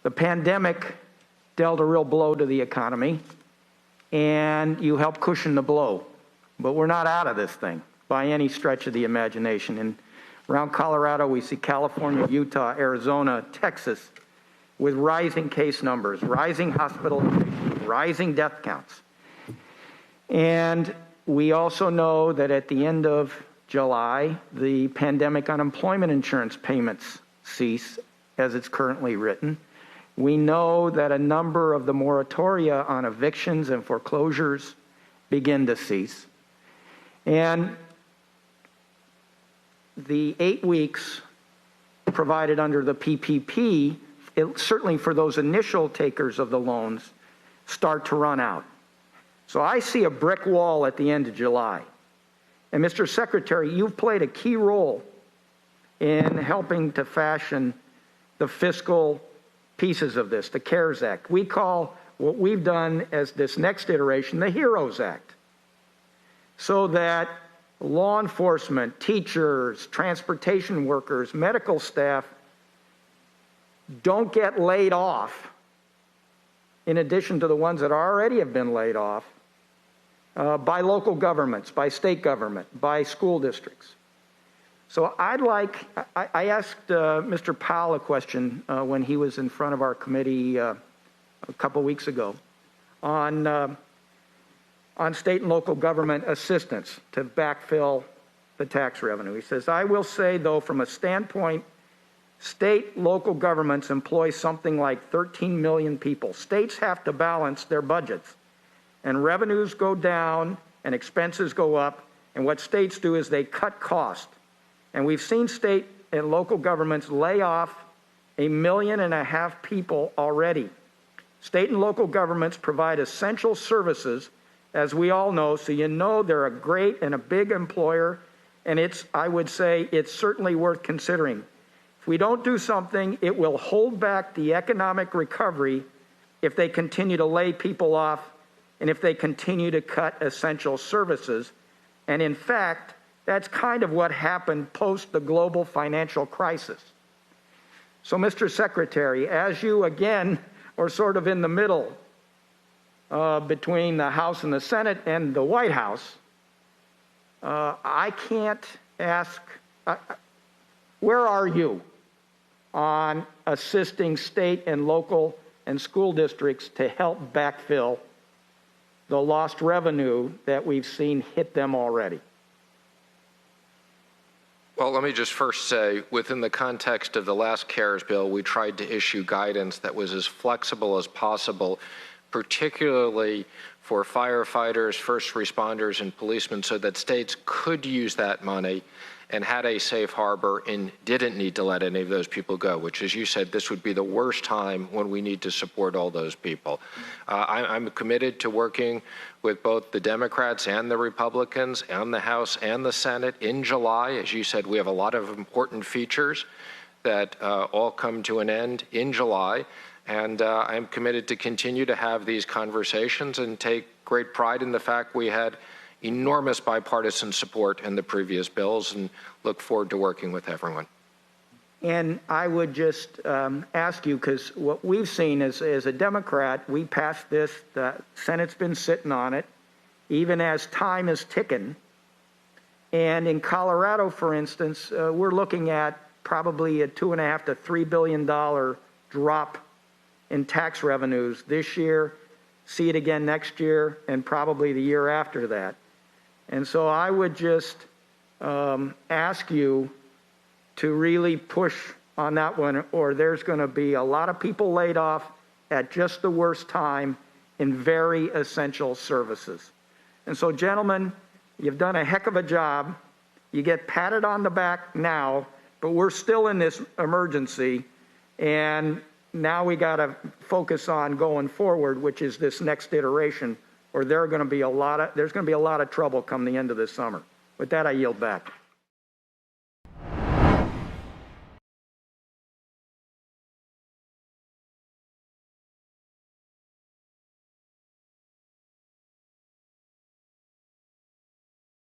The pandemic dealt a real blow to the economy, and you helped cushion the blow. But we're not out of this thing by any stretch of the imagination. And around Colorado, we see California, Utah, Arizona, Texas, with rising case numbers, rising hospitalizations, rising death counts. And we also know that at the end of July, the pandemic unemployment insurance payments cease as it's currently written. We know that a number of the moratoria on evictions and foreclosures begin to cease. And the 8 weeks provided under the PPP, certainly for those initial takers of the loans, start to run out. So I see a brick wall at the end of July. And Mr. Secretary, you've played a key role in helping to fashion the fiscal pieces of this, the CARES Act. We call what we've done as this next iteration the HEROES Act, so that law enforcement, teachers, transportation workers, medical staff don't get laid off, in addition to the ones that already have been laid off, by local governments, by state government, by school districts. So I asked Mr. Powell a question when he was in front of our committee a couple weeks ago on state and local government assistance to backfill the tax revenue. He says, I will say, though, from a standpoint, state, local governments employ something like 13 million people. States have to balance their budgets, and revenues go down and expenses go up, and what states do is they cut costs. And we've seen state and local governments lay off 1.5 million people already. State and local governments provide essential services, as we all know, so you know they're a great and a big employer, and I would say it's certainly worth considering. If we don't do something, it will hold back the economic recovery if they continue to lay people off and if they continue to cut essential services. And in fact, that's kind of what happened post the global financial crisis. So, Mr. Secretary, as you again are sort of in the middle between the House and the Senate and the White House, I can't ask, where are you on assisting state and local and school districts to help backfill the lost revenue that we've seen hit them already? Well, let me just first say, within the context of the last CARES bill, we tried to issue guidance that was as flexible as possible, particularly for firefighters, first responders, and policemen, so that states could use that money and had a safe harbor and didn't need to let any of those people go, which, as you said, this would be the worst time when we need to support all those people. I'm committed to working with both the Democrats and the Republicans and the House and the Senate in July. As you said, we have a lot of important features that all come to an end in July. And I'm committed to continue to have these conversations and take great pride in the fact we had enormous bipartisan support in the previous bills, and look forward to working with everyone. And I would just ask you, because what we've seen is, as a Democrat, we passed this, the Senate's been sitting on it, even as time is ticking. And in Colorado, for instance, we're looking at probably a $2.5 to $3 billion drop in tax revenues this year, see it again next year, and probably the year after that. And so I would just ask you to really push on that one, or there's going to be a lot of people laid off at just the worst time in very essential services. And so, gentlemen, you've done a heck of a job. You get patted on the back now, but we're still in this emergency, and now we got to focus on going forward, which is this next iteration, or there's going to be a lot of trouble come the end of this summer. With that, I yield back.